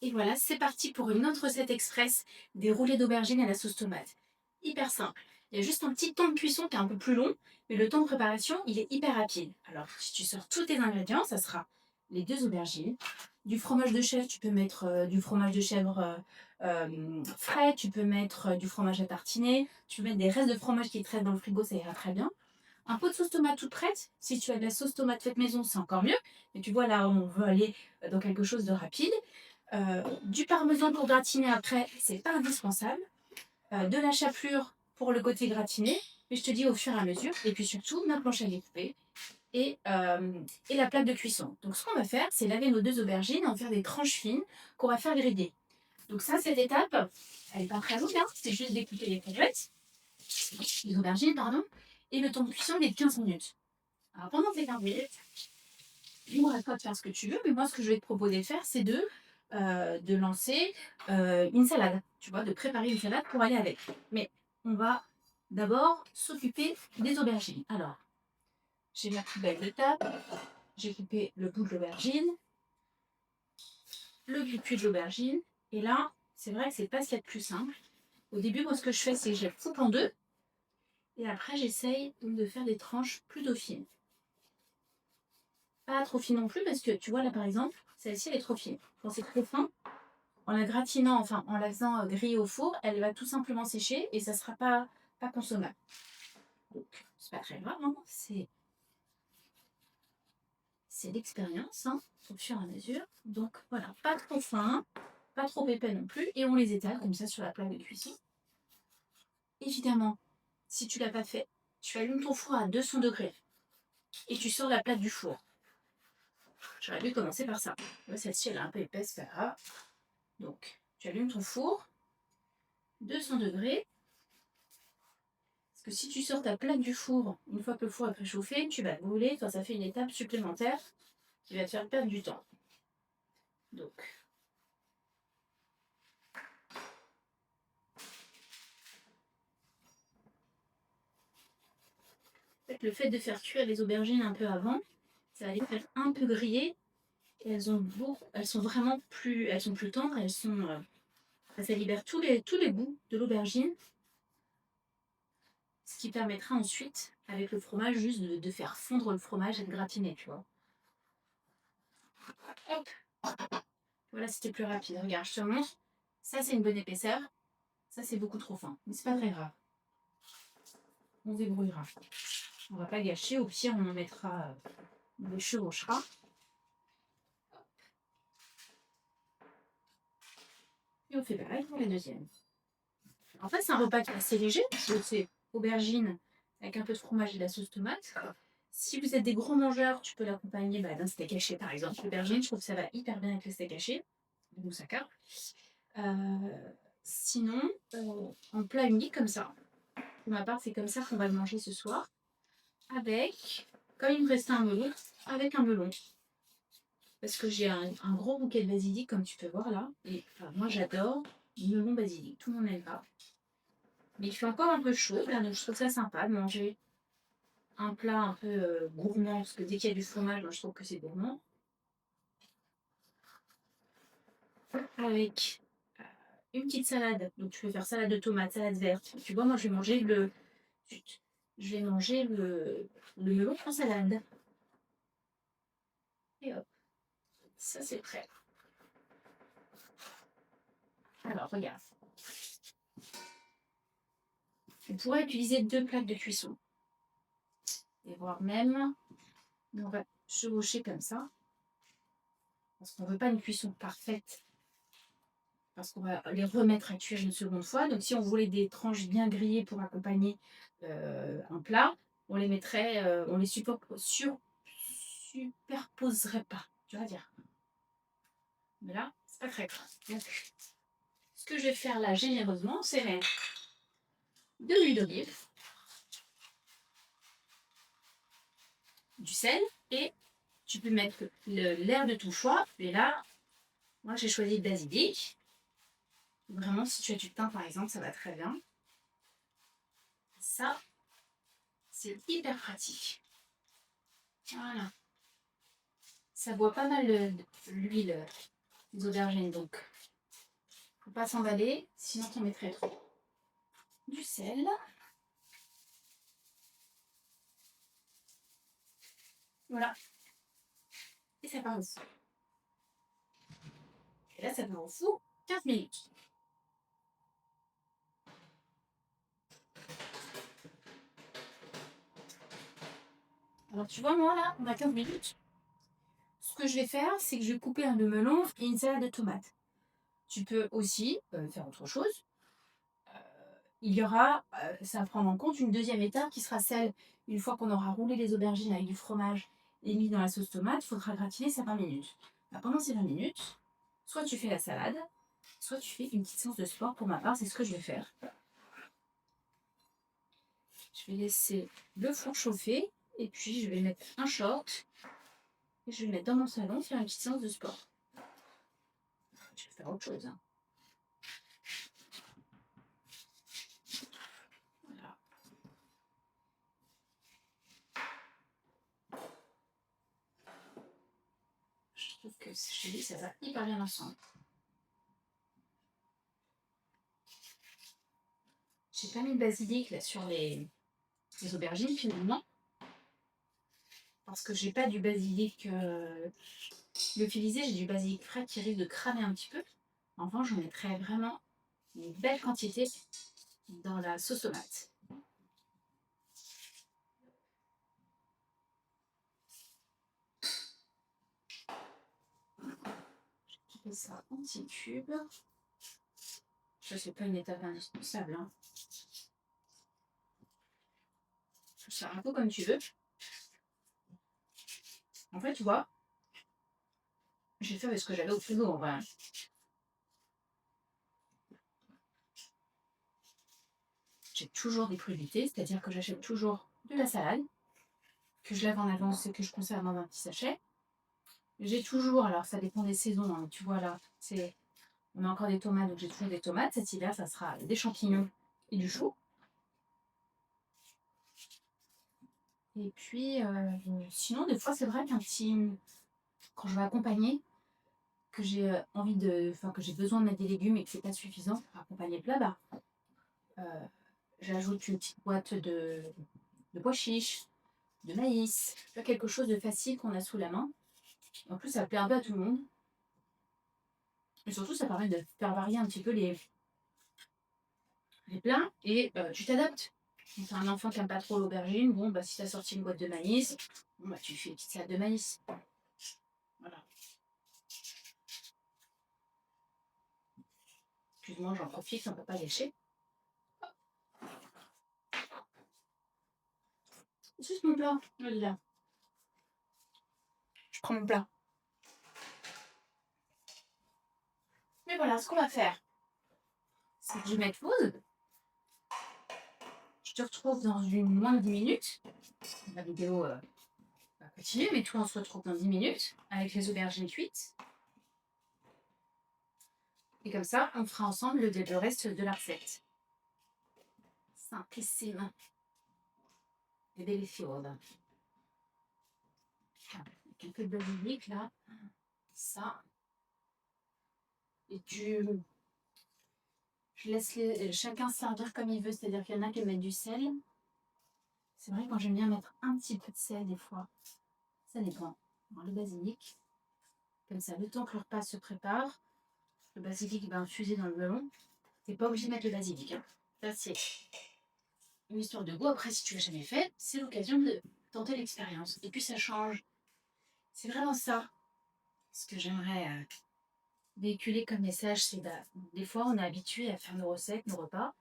Et voilà, c'est parti pour une autre recette express des roulés d'aubergines à la sauce tomate. Hyper simple. Il y a juste un petit temps de cuisson qui est un peu plus long, mais le temps de préparation, il est hyper rapide. Alors, si tu sors tous tes ingrédients, ça sera les deux aubergines, du fromage de chèvre, tu peux mettre du fromage de chèvre frais, tu peux mettre du fromage à tartiner, tu peux mettre des restes de fromage qui traînent dans le frigo, ça ira très bien. Un pot de sauce tomate toute prête. Si tu as de la sauce tomate faite maison, c'est encore mieux. Mais tu vois, là, on veut aller dans quelque chose de rapide. Du parmesan pour gratiner après, c'est pas indispensable. De la chapelure pour le côté gratiné, mais je te dis au fur et à mesure. Et puis surtout, ma planche à découper et la plaque de cuisson. Donc ce qu'on va faire, c'est laver nos deux aubergines, en faire des tranches fines qu'on va faire griller. Donc ça, cette étape, elle n'est pas très longue, hein, c'est juste découper les courgettes, les aubergines, pardon, et le temps de cuisson il est de 15 minutes. Alors pendant ces 15 minutes, libre à toi de faire ce que tu veux, mais moi, ce que je vais te proposer de faire, c'est de lancer une salade. Tu vois, de préparer une salade pour aller avec. Mais on va d'abord s'occuper des aubergines. Alors, j'ai ma poubelle de table, j'ai coupé le bout de l'aubergine, le cul de l'aubergine, et là, c'est vrai que c'est pas ce qu'il y a de plus simple. Au début, moi, ce que je fais, c'est que je la coupe en deux, et après, j'essaye de faire des tranches plutôt fines. Pas trop fines non plus, parce que tu vois, là, par exemple, celle-ci, elle est trop fine. Quand c'est trop fin, en la gratinant, enfin en la faisant griller au four, elle va tout simplement sécher et ça ne sera pas consommable. Donc, c'est pas très grave, hein. C'est l'expérience, hein, au fur et à mesure. Donc voilà, pas trop fin, pas trop épais non plus, et on les étale comme ça sur la plaque de cuisson. Évidemment, si tu l'as pas fait, tu allumes ton four à 200 degrés et tu sors la plaque du four. J'aurais dû commencer par ça. Là, celle-ci, elle est un peu épaisse, pas grave. Donc, tu allumes ton four, 200 degrés. Parce que si tu sors ta plaque du four, une fois que le four est préchauffé, tu vas brûler, toi ça fait une étape supplémentaire qui va te faire perdre du temps. Donc, en fait, le fait de faire cuire les aubergines un peu avant, ça va les faire un peu griller. Et elles sont vraiment elles sont plus tendres, ça libère tous les bouts de l'aubergine, ce qui permettra ensuite, avec le fromage, juste de faire fondre le fromage et de gratiner, tu vois. Hop, voilà, c'était plus rapide. Regarde, je te montre. Ça, c'est une bonne épaisseur. Ça, c'est beaucoup trop fin. Mais c'est pas très grave. On se débrouillera. On va pas gâcher. Au pire, on en mettra, on les chevauchera. Et on fait pareil pour la deuxième. En fait, c'est un repas qui est assez léger. C'est aubergine avec un peu de fromage et de la sauce tomate. Si vous êtes des gros mangeurs, tu peux l'accompagner d'un steak haché, par exemple. L'aubergine, je trouve que ça va hyper bien avec le steak haché. De moussaka. Sinon, en plat unique comme ça. Pour ma part, c'est comme ça qu'on va le manger ce soir. Avec, comme il me restait un melon, avec un melon. Parce que j'ai un gros bouquet de basilic, comme tu peux voir là. Et enfin, moi, j'adore le melon basilic. Tout le monde n'aime pas. Mais il fait encore un peu chaud. Là, donc je trouve ça sympa de manger un plat un peu gourmand. Parce que dès qu'il y a du fromage, moi, je trouve que c'est gourmand. Avec une petite salade. Donc, tu peux faire salade de tomates, salade verte. Tu vois, moi, je vais manger le melon en salade. Et hop, ça, c'est prêt. Alors, regarde. On pourrait utiliser deux plaques de cuisson. Et voire même, on va chevaucher comme ça. Parce qu'on ne veut pas une cuisson parfaite. Parce qu'on va les remettre à cuire une seconde fois. Donc si on voulait des tranches bien grillées pour accompagner un plat, on les mettrait, on les superposerait pas. Tu vas dire. Mais là, c'est pas très grave. Donc, ce que je vais faire là généreusement, c'est mettre de l'huile d'olive, du sel et tu peux mettre l'air de ton choix. Et là, moi j'ai choisi le basilic. Vraiment, si tu as du thym par exemple, ça va très bien. Ça, c'est hyper pratique. Voilà. Ça boit pas mal l'huile les aubergines. Donc, faut pas s'emballer, sinon t'en mettrais trop. Du sel. Voilà. Et ça part au four. Et là, ça part au four 15 minutes. Alors, tu vois, moi, là, on a 15 minutes. Ce que je vais faire, c'est que je vais couper un de melon et une salade de tomates. Tu peux aussi faire autre chose. Il y aura, ça à prendre en compte, une deuxième étape qui sera celle, une fois qu'on aura roulé les aubergines avec du fromage et mis dans la sauce tomate, il faudra gratiner ça 20 minutes. Bah, pendant ces 20 minutes, soit tu fais la salade, soit tu fais une petite séance de sport. Pour ma part, c'est ce que je vais faire. Je vais laisser le four chauffer et puis je vais mettre un short et je vais le mettre dans mon salon faire une petite séance de sport. Je vais faire autre chose. Hein. Voilà. Je trouve que chez lui, ça va hyper bien ensemble. J'ai pas mis le basilic là sur les aubergines finalement. Parce que j'ai pas du basilic lyophilisé, j'ai du basilic frais qui risque de cramer un petit peu. En revanche, j'en mettrai vraiment une belle quantité dans la sauce tomate. Je fais ça en petits cubes. Ça, c'est pas une étape indispensable. Hein. Tu fais ça un peu comme tu veux. En fait, tu vois, j'ai fait avec ce que j'avais au frigo en vrai. J'ai toujours des priorités, c'est-à-dire que j'achète toujours de la salade, que je lave en avance et que je conserve dans un petit sachet. J'ai toujours, alors ça dépend des saisons, hein, tu vois là, on a encore des tomates, donc j'ai toujours des tomates. Cet hiver, ça sera des champignons et du chou. Et puis, sinon, des fois, c'est vrai quand je vais accompagner, que j'ai que j'ai besoin de mettre des légumes et que c'est pas suffisant pour accompagner le plat, bah, j'ajoute une petite boîte de pois chiches, de maïs, quelque chose de facile qu'on a sous la main. En plus, ça plaît un peu à tout le monde. Et surtout, ça permet de faire varier un petit peu les plats et tu t'adaptes. Quand t'as un enfant qui n'aime pas trop l'aubergine, bon, bah, si t'as sorti une boîte de maïs, bon, bah, tu fais une petite salade de maïs. Voilà. Excuse-moi, j'en profite, on ne peut pas gâcher. Juste mon plat, là. Je prends mon plat. Mais voilà, ce qu'on va faire, c'est que je vais mettre pause. Je te retrouve dans moins de 10 minutes. La vidéo va continuer, mais toi, on se retrouve dans 10 minutes avec les aubergines cuites. Et comme ça, on fera ensemble le reste de la recette. Simplissime. Et délicieux. Avec un peu de basilic, là. Ça. Et je laisse chacun servir comme il veut. C'est-à-dire qu'il y en a qui mettent du sel. C'est vrai que moi, j'aime bien mettre un petit peu de sel des fois. Ça dépend. Alors, le basilic. Comme ça, le temps que le repas se prépare, le basilic va infuser dans le melon. T'es pas obligé de mettre le basilic. Hein. Ça, c'est une histoire de goût. Après, si tu l'as jamais fait, c'est l'occasion de tenter l'expérience. Et puis, ça change. C'est vraiment ça. Ce que j'aimerais véhiculer comme message, c'est des fois, on est habitué à faire nos recettes, nos repas.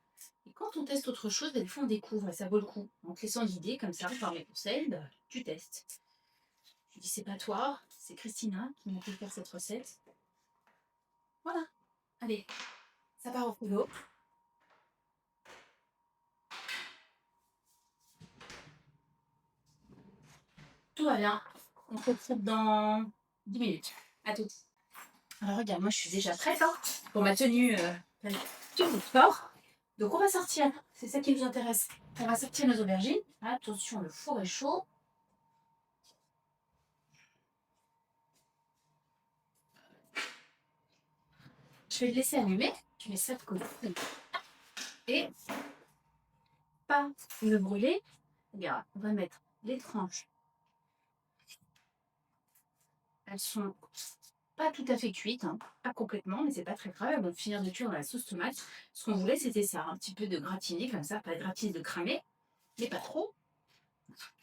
Et quand on teste autre chose, des fois, on découvre et ça vaut le coup. En te laissant guider comme ça, par mes conseils, tu testes. Je dis, c'est pas toi, c'est Christina qui m'a fait faire cette recette. Voilà. Allez, ça part au frigo. Tout va bien. On se retrouve dans 10 minutes. À tout. Alors regarde, moi je suis déjà prête hein, pour ma tenue de sport. Donc on va sortir, c'est ça qui nous intéresse. On va sortir nos aubergines. Attention, le four est chaud. Je vais le laisser allumer. Tu mets ça de côté. Et pas le brûler. Regarde, on va mettre les tranches. Elles sont pas tout à fait cuites, hein. Pas complètement, mais c'est pas très grave. Elles vont finir de cuire dans la sauce tomate. Ce qu'on voulait, c'était ça, un petit peu de gratiné comme ça, pas de gratiné, de cramé, mais pas trop.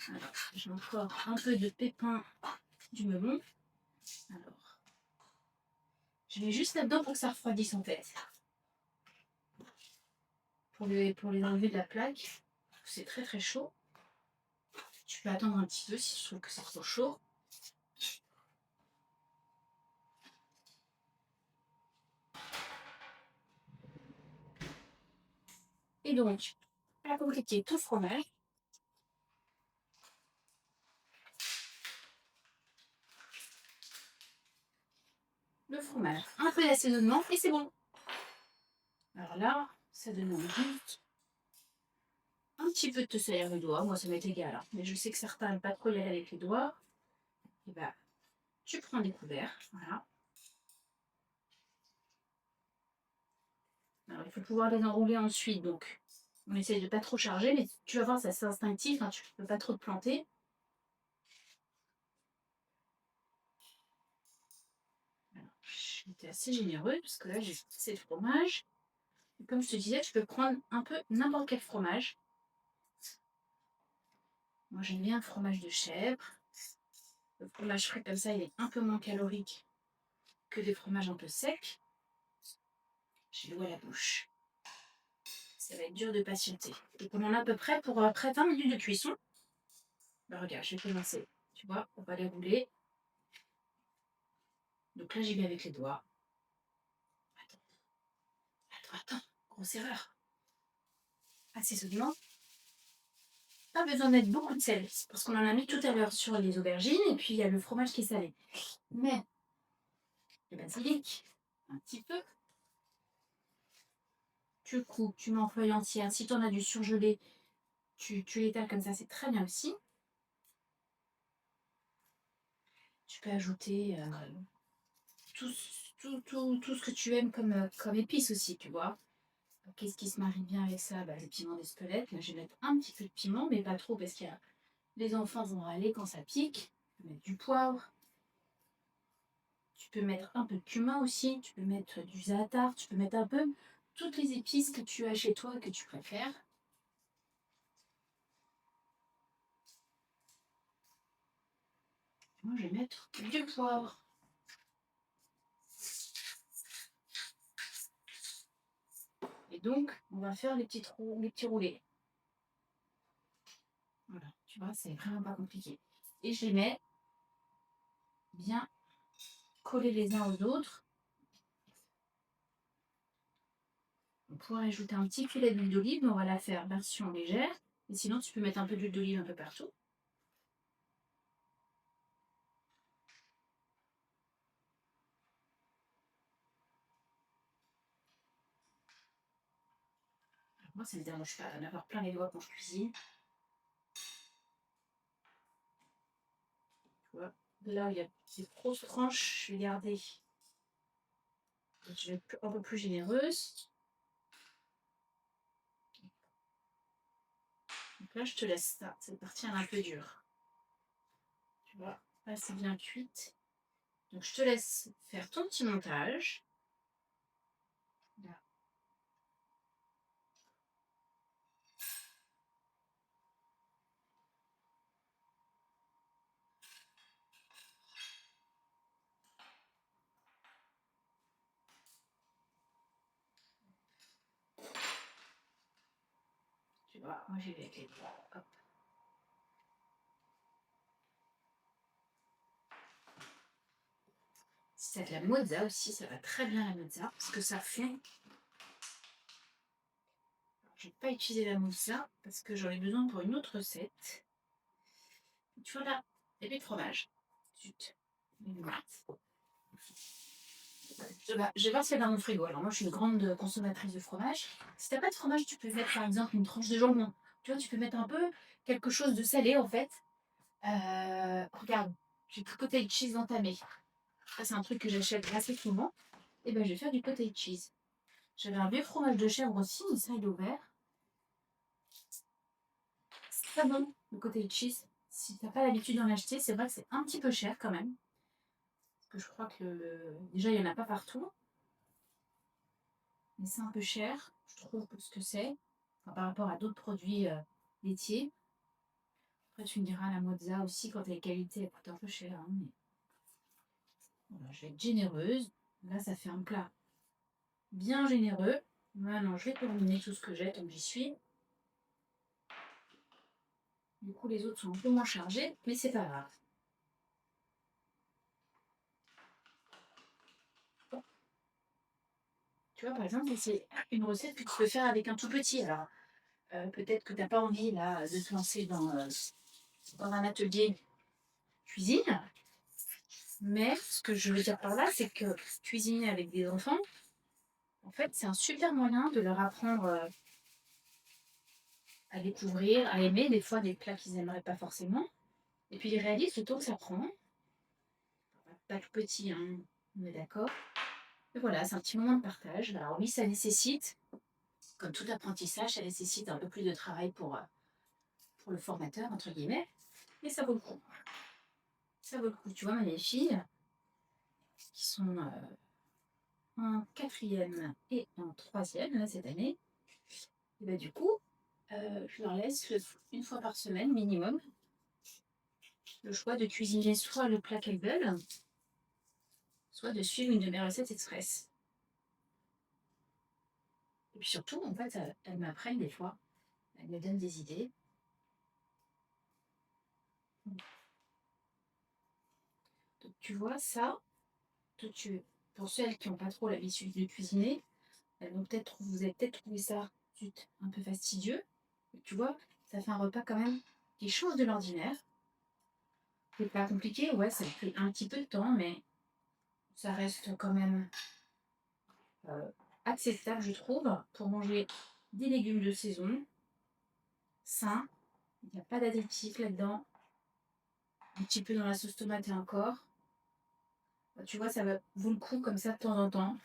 Alors, j'ai encore un peu de pépins du melon. Alors, je mets juste là-dedans pour que ça refroidisse en fait. Pour les enlever de la plaque. C'est très très chaud. Tu peux attendre un petit peu si tu trouves que c'est trop chaud. Et donc, à compléter tout le fromage, un peu d'assaisonnement et c'est bon. Alors là, ça demande juste un petit peu de te salir le doigt. Moi, ça m'est égal, hein. Mais je sais que certains n'aiment pas trop y aller avec les doigts. Et bah, tu prends des couverts, voilà. Alors, il faut pouvoir les enrouler ensuite, donc on essaye de pas trop charger, mais tu vas voir, ça c'est instinctif, hein, tu ne peux pas trop te planter. Alors, j'étais assez généreuse, parce que là, j'ai assez de fromage. Et comme je te disais, tu peux prendre un peu n'importe quel fromage. Moi, j'aime bien un fromage de chèvre. Le fromage frais comme ça, il est un peu moins calorique que des fromages un peu secs. J'ai l'eau à la bouche. Ça va être dur de patienter. Donc on en a à peu près pour après 20 minutes de cuisson. Bah regarde, je vais commencer. Tu vois, on va les rouler. Donc là, j'y vais avec les doigts. Attends. Grosse erreur. Assaisonnement. Pas besoin de mettre beaucoup de sel. Parce qu'on en a mis tout à l'heure sur les aubergines. Et puis, il y a le fromage qui est salé. Mais le basilic, un petit peu. Tu coupes, tu mets en feuille entière. Si tu en as du surgelé, tu l'étales comme ça, c'est très bien aussi. Tu peux ajouter tout ce que tu aimes comme épices aussi, tu vois. Qu'est-ce qui se marie bien avec ça? Bah, le piment d'Espelette. Là, je vais mettre un petit peu de piment, mais pas trop parce que les enfants vont râler quand ça pique. Tu peux mettre du poivre. Tu peux mettre un peu de cumin aussi. Tu peux mettre du za'atar. Tu peux mettre un peu toutes les épices que tu as chez toi et que tu préfères. Moi, je vais mettre du poivre. Et donc, on va faire les petits roulés. Voilà, tu vois, c'est vraiment pas compliqué. Et je les mets bien collés les uns aux autres. On pourrait ajouter un petit filet d'huile d'olive, mais on va la faire version légère. Et sinon, tu peux mettre un peu d'huile d'olive un peu partout. Alors moi, ça ne me dérange pas d'en avoir plein les doigts quand je cuisine. Tu vois, là, il y a des grosses tranches, je vais garder. Je vais être un peu plus généreuse. Donc là, je te laisse ça. Cette partie, elle est un peu dure. Tu vois, là, c'est bien cuite. Donc, je te laisse faire ton petit montage. Là. Tu vois, moi, j'y vais avec les doigts. Hop. Si t'as de la mozza aussi, ça va très bien la mozza, parce que ça fond. Je ne vais pas utiliser la mozza, parce que j'en ai besoin pour une autre recette. Tu vois là, il y a plus de fromage. Zut. Je vais voir s'il y a dans mon frigo. Alors moi, je suis une grande consommatrice de fromage. Si t'as pas de fromage, tu peux mettre par exemple une tranche de jambon. Tu vois, tu peux mettre un peu quelque chose de salé en fait. Regarde, j'ai cottage cheese entamé. Ça, c'est un truc que j'achète assez souvent. Et ben je vais faire du cottage cheese. J'avais un vieux fromage de chèvre aussi, mais ça il est ouvert. C'est très bon le cottage cheese. Si t'as pas l'habitude d'en acheter, c'est vrai que c'est un petit peu cher quand même. Parce que je crois que déjà il n'y en a pas partout. Mais c'est un peu cher, je trouve, pour ce que c'est. Enfin, par rapport à d'autres produits laitiers. Après tu me diras la mozza aussi, quand elle est qualité, elle coûte un peu cher. Hein, mais... Voilà, je vais être généreuse. Là ça fait un plat bien généreux. Maintenant je vais terminer tout ce que j'ai tant que j'y suis. Du coup les autres sont un peu moins chargés, mais c'est pas grave. Tu vois, par exemple, c'est une recette que tu peux faire avec un tout petit. Alors, peut-être que tu n'as pas envie là de te lancer dans un atelier cuisine, mais ce que je veux dire par là, c'est que cuisiner avec des enfants, en fait, c'est un super moyen de leur apprendre à découvrir, à aimer des fois des plats qu'ils n'aimeraient pas forcément. Et puis ils réalisent le temps que ça prend. Pas tout petit, hein, on est d'accord. Et voilà, c'est un petit moment de partage. Alors oui, ça nécessite, comme tout apprentissage, ça nécessite un peu plus de travail pour le formateur, entre guillemets, mais ça vaut le coup. Ça vaut le coup. Tu vois, mes filles, qui sont en quatrième et en troisième, là, cette année, et bah, du coup, je leur laisse une fois par semaine minimum le choix de cuisiner soit le plat qu'elles veulent, soit de suivre une de mes recettes express. Et puis surtout, en fait, elles m'apprennent des fois, elles me donnent des idées. Donc, tu vois, ça, pour celles qui n'ont pas trop l'habitude de cuisiner, vous avez peut-être trouvé ça un peu fastidieux. Tu vois, ça fait un repas quand même qui change de l'ordinaire. C'est pas compliqué, ouais, ça fait un petit peu de temps, mais ça reste quand même euh, acceptable, je trouve, pour manger des légumes de saison, sains. Il n'y a pas d'additifs là-dedans. Un petit peu dans la sauce tomate et encore. Tu vois, ça vaut le coup comme ça de temps en temps.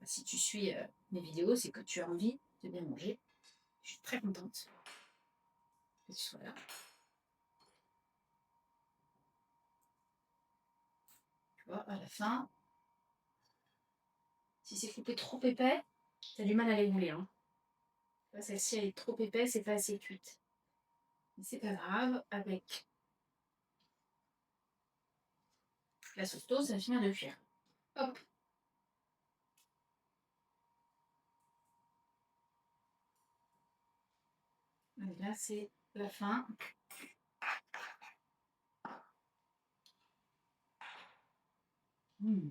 Si tu suis mes vidéos, c'est que tu as envie de bien manger. Je suis très contente que tu sois là. Tu vois, à la fin, si c'est coupé trop épais, t'as du mal à les rouler. Hein. Celle-ci, elle est trop épaisse et pas assez cuite. Mais c'est pas grave, avec la sauce toast, ça va finir de cuire. Hop. Et là, c'est la fin. Mmh.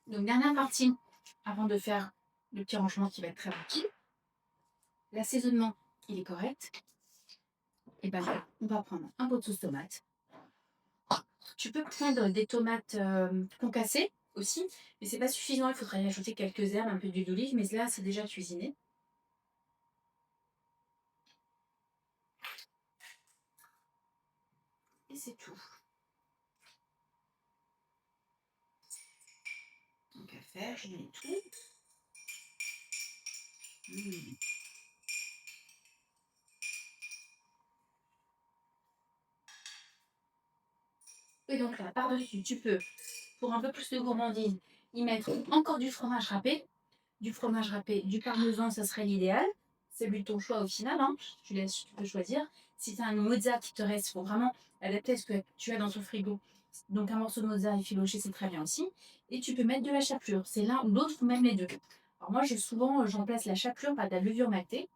Donc, dernière partie, avant de faire le petit rangement qui va être très rapide. L'assaisonnement, il est correct. Et ben là, on va prendre un pot de sauce tomate. Tu peux prendre des tomates concassées aussi, mais c'est pas suffisant. Il faudrait y ajouter quelques herbes, un peu d'huile d'olive, mais là, c'est déjà cuisiné. Et c'est tout. Donc à faire, je mets tout. Mmh. Et donc là, par-dessus, tu peux, pour un peu plus de gourmandise, y mettre encore du fromage râpé. Du fromage râpé, du parmesan, ça serait l'idéal. C'est lui ton choix au final, hein. Tu peux choisir. Si tu as un mozza qui te reste, il faut vraiment adapter à ce que tu as dans ton frigo. Donc un morceau de mozza effiloché, c'est très bien aussi. Et tu peux mettre de la chapelure. C'est l'un ou l'autre ou même les deux. Alors moi, j'en place la chapelure par de la levure maltée.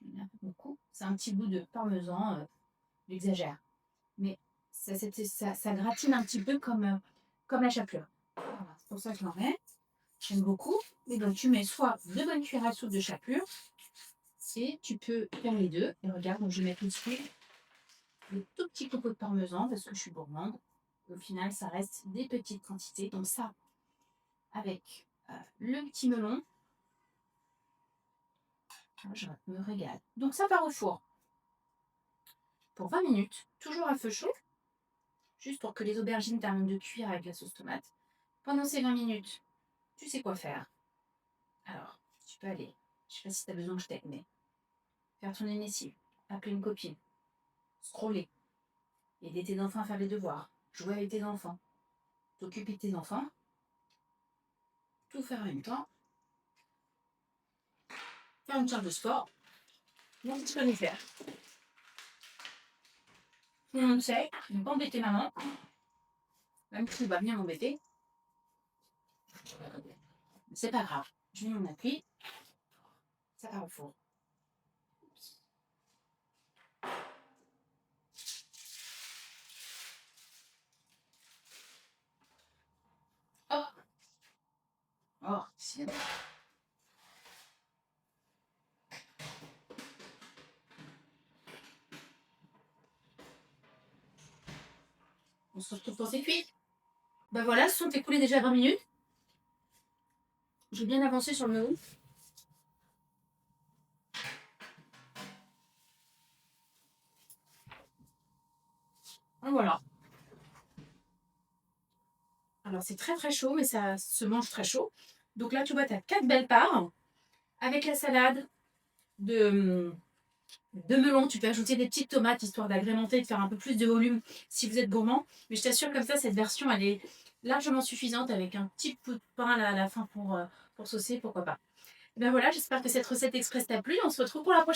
J'en mets un peu beaucoup. C'est un petit bout de parmesan. J'exagère. Mais ça gratine un petit peu comme la chapelure. Voilà, c'est pour ça que je l'en mets. J'aime beaucoup. Et donc, tu mets soit 2 bonnes cuillères à soupe de chapelure, et tu peux faire les deux. Et regarde, donc je vais mettre tout de suite des tout petits copeaux de parmesan parce que je suis gourmande. Au final, ça reste des petites quantités. Donc ça, avec le petit melon, je me régale. Donc ça part au four. pour 20 minutes, toujours à feu chaud, juste pour que les aubergines terminent de cuire avec la sauce tomate. Pendant ces 20 minutes, tu sais quoi faire. Alors, tu peux aller, je sais pas si tu as besoin que je t'aide, mais faire tourner une lessive, appeler une copine, scroller, aider tes enfants à faire les devoirs, jouer avec tes enfants, t'occuper de tes enfants, tout faire en même temps, faire une charge de sport, donc tu peux les faire. Tout le monde sait, ne pas embêter maman, même si tu vas bien m'embêter, c'est pas grave. Je mets mon appui, ça part au four. Oh, oh, c'est bon. On se retrouve quand c'est cuit. Ben voilà, ce sont écoulés déjà 20 minutes. J'ai bien avancé sur le menu. Et voilà. Alors c'est très très chaud, mais ça se mange très chaud. Donc là, tu vois, tu as 4 belles parts. Avec la salade de melon, tu peux ajouter des petites tomates histoire d'agrémenter et de faire un peu plus de volume si vous êtes gourmand. Mais je t'assure, comme ça, cette version, elle est largement suffisante avec un petit peu de pain à la fin pour saucer, pourquoi pas. Ben voilà, j'espère que cette recette express t'a plu. On se retrouve pour la prochaine.